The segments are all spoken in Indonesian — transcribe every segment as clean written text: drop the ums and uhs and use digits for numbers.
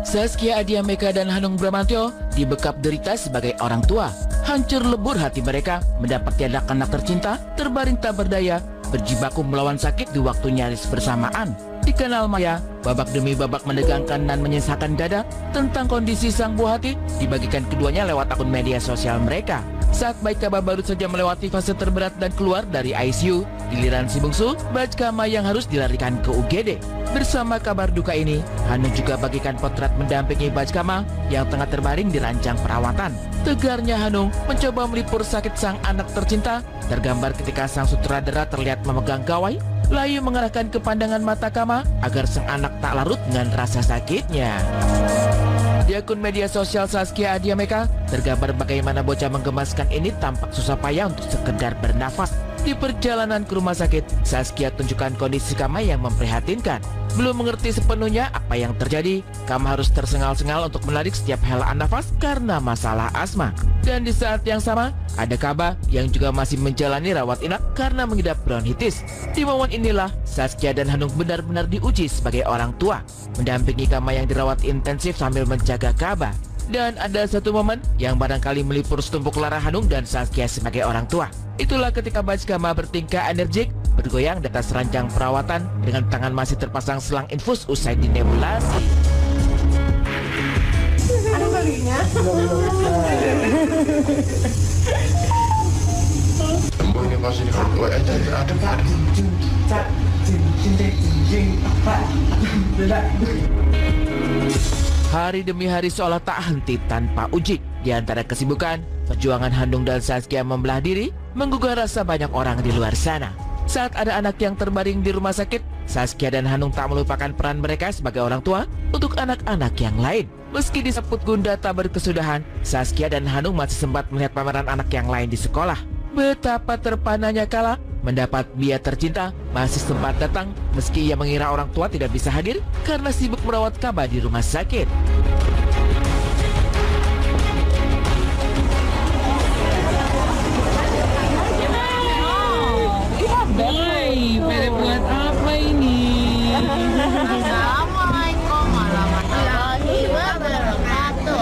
Zaskia Adiameka dan Hanung Bramantyo dibekap derita sebagai orang tua. Hancur lebur hati mereka mendapati anak tercinta terbaring tak berdaya, berjibaku melawan sakit di waktu nyaris bersamaan. Di kanal maya, babak demi babak menegangkan dan menyisakan dada tentang kondisi sang buah hati dibagikan keduanya lewat akun media sosial mereka. Saat baik kabar baru saja melewati fase terberat dan keluar dari ICU, giliran si bungsu Bajkama yang harus dilarikan ke UGD. Bersama kabar duka ini, Hanung juga bagikan potret mendampingi Bajkama yang tengah terbaring di ranjang perawatan. Tegarnya Hanung mencoba melipur sakit sang anak tercinta, tergambar ketika sang sutradara terlihat memegang gawai, layu mengarahkan ke pandangan mata Kama agar sang anak tak larut dengan rasa sakitnya. Di akun media sosial Zaskia Adiameka, tergambar bagaimana bocah menggemaskan ini tampak susah payah untuk sekedar bernafas. Di perjalanan ke rumah sakit, Zaskia tunjukkan kondisi Kama yang memprihatinkan. Belum mengerti sepenuhnya apa yang terjadi, Kama harus tersengal-sengal untuk menarik setiap helaan nafas karena masalah asma. Dan di saat yang sama, ada Kaba yang juga masih menjalani rawat inap karena mengidap bronkitis. Di momen inilah, Zaskia dan Hanung benar-benar diuji sebagai orang tua, mendampingi Kama yang dirawat intensif sambil menjaga Kaba. Dan ada satu momen yang barangkali melipur setumpuk lara Hanung dan Zaskia sebagai orang tua. Itulah ketika Bajkama bertingkah energik, bergoyang di atas ranjang perawatan dengan tangan masih terpasang selang infus usai dinebulasi. Ada baginya? Tembok ini pasti kalau aja ada Pak. Hari demi hari seolah tak henti tanpa uji. Di antara kesibukan, perjuangan Hanung dan Zaskia membelah diri menggugah rasa banyak orang di luar sana. Saat ada anak yang terbaring di rumah sakit, Zaskia dan Hanung tak melupakan peran mereka sebagai orang tua untuk anak-anak yang lain. Meski disebut gundah tak berkesudahan, Zaskia dan Hanung masih sempat melihat pameran anak yang lain di sekolah. Betapa terpananya kala mendapat Bia tercinta masih sempat datang meski ia mengira orang tua tidak bisa hadir karena sibuk merawat Kaba di rumah sakit. Pada buat apa ini? Assalamualaikum warahmatullahi wabarakatuh.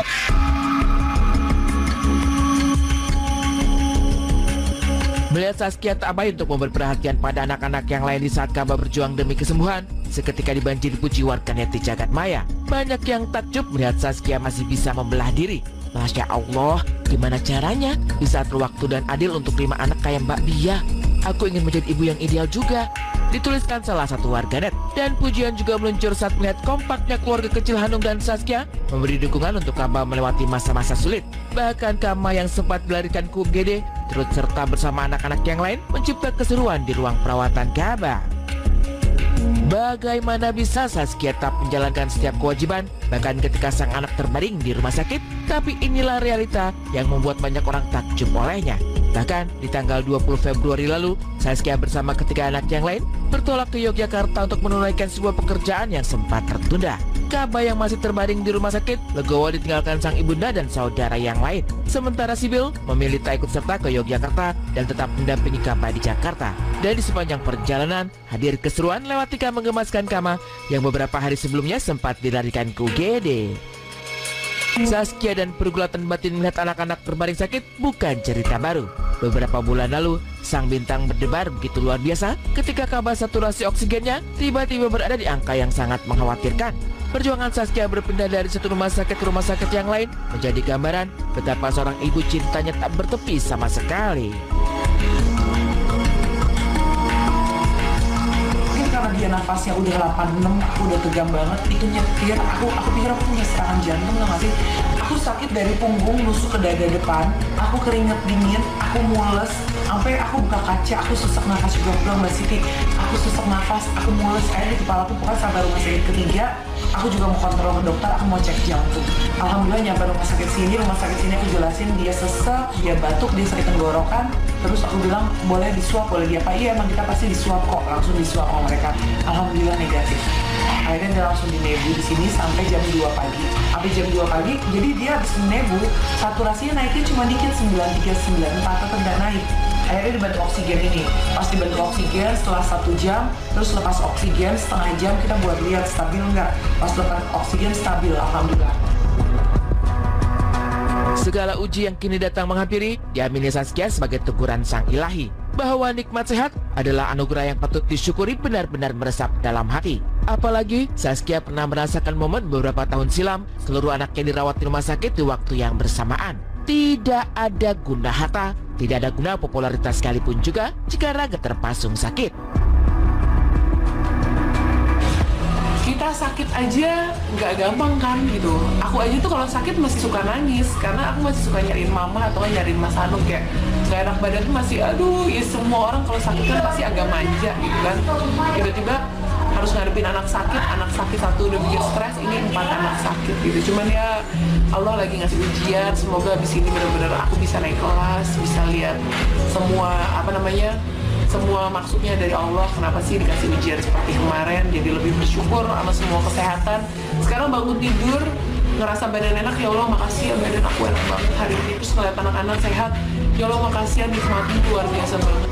Melihat Zaskia tak abai untuk memberi perhatian pada anak-anak yang lain di saat Kaba berjuang demi kesembuhan, seketika dibanjiri puji warganet di jagat maya. Banyak yang takjub melihat Zaskia masih bisa membelah diri. Masya Allah, gimana caranya bisa atur waktu dan adil untuk 5 anak kayak Mbak Bia? Aku ingin menjadi ibu yang ideal juga, dituliskan salah satu warganet. Dan pujian juga meluncur saat melihat kompaknya keluarga kecil Hanung dan Zaskia memberi dukungan untuk Kaba melewati masa-masa sulit. Bahkan Kama yang sempat dilarikan ke UGD turut serta bersama anak-anak yang lain mencipta keseruan di ruang perawatan Kaba. Bagaimana bisa Zaskia tak menjalankan setiap kewajiban bahkan ketika sang anak terbaring di rumah sakit? Tapi inilah realita yang membuat banyak orang takjub olehnya. Bahkan di tanggal 20 Februari lalu, Zaskia bersama ketiga anak yang lain bertolak ke Yogyakarta untuk menunaikan sebuah pekerjaan yang sempat tertunda. Kaba yang masih terbaring di rumah sakit legowo ditinggalkan sang ibunda dan saudara yang lain. Sementara Sibil memilih tak ikut serta ke Yogyakarta dan tetap mendampingi Kaba di Jakarta. Dan di sepanjang perjalanan, hadir keseruan lewat tika menggemaskan Kama yang beberapa hari sebelumnya sempat dilarikan ke UGD. Zaskia dan pergulatan batin melihat anak-anak terbaring sakit bukan cerita baru. Beberapa bulan lalu, sang bintang berdebar begitu luar biasa ketika kabar saturasi oksigennya tiba-tiba berada di angka yang sangat mengkhawatirkan. Perjuangan Zaskia berpindah dari satu rumah sakit ke rumah sakit yang lain menjadi gambaran betapa seorang ibu cintanya tak bertepi sama sekali. Karena dia nafasnya udah 86, aku udah tegang banget, itu nyetir, aku pikir aku punya serangan jantung, nggak sih? Aku sakit dari punggung nusuk ke dada depan, aku keringet dingin, aku mules, sampai aku buka kaca, aku sesak nafas juga, Mbak Siti, aku sesak nafas, aku mules, air di kepala aku, pokoknya sampai rumah sakit ketiga, aku juga mau kontrol ke dokter, aku mau cek jantung. Alhamdulillah nyampe rumah sakit sini aku jelasin dia sesak, dia batuk, dia sakit tenggorokan, terus aku bilang boleh disuap, boleh dia apa? Iya emang kita pasti disuap kok, langsung disuap sama mereka. Alhamdulillah negatif. Akhirnya dia langsung dinebu di sini sampai jam 2 pagi. Sampai jam 2 pagi, jadi dia habis menebu, saturasinya naiknya cuma dikit 939, tetap nggak naik. akhirnya dibantu oksigen ini. Pas dibantu oksigen setelah 1 jam, terus lepas oksigen setengah jam kita buat lihat stabil nggak. Pas lepas oksigen stabil, alhamdulillah. Segala uji yang kini datang menghampiri diamini Saskia sebagai teguran sang ilahi bahwa nikmat sehat adalah anugerah yang patut disyukuri benar-benar meresap dalam hati. Apalagi Saskia pernah merasakan momen beberapa tahun silam seluruh anaknya dirawat di rumah sakit di waktu yang bersamaan. Tidak ada guna harta, tidak ada guna popularitas sekalipun juga jika raga terpasung sakit. Kita sakit aja nggak gampang kan gitu. Aku aja tuh kalau sakit masih suka nangis karena aku masih suka nyariin mama atau nyariin Mas Hanung, kayak nggak enak badan tuh masih aduh. Ya semua orang kalau sakit kan pasti agak manja gitu kan. Tiba-tiba harus ngadepin anak sakit satu udah bikin stres, ini 4 anak sakit gitu. Cuman ya Allah lagi ngasih ujian, semoga abis ini benar-benar aku bisa naik kelas, bisa lihat semua semua maksudnya dari Allah, kenapa sih dikasih ujian seperti kemarin, jadi lebih bersyukur sama semua kesehatan. Sekarang bangun tidur ngerasa badan enak, ya Allah makasih ya badan aku enak banget hari ini. Terus ngeliat anak-anak sehat, ya Allah makasih ya nikmatnya luar biasa banget.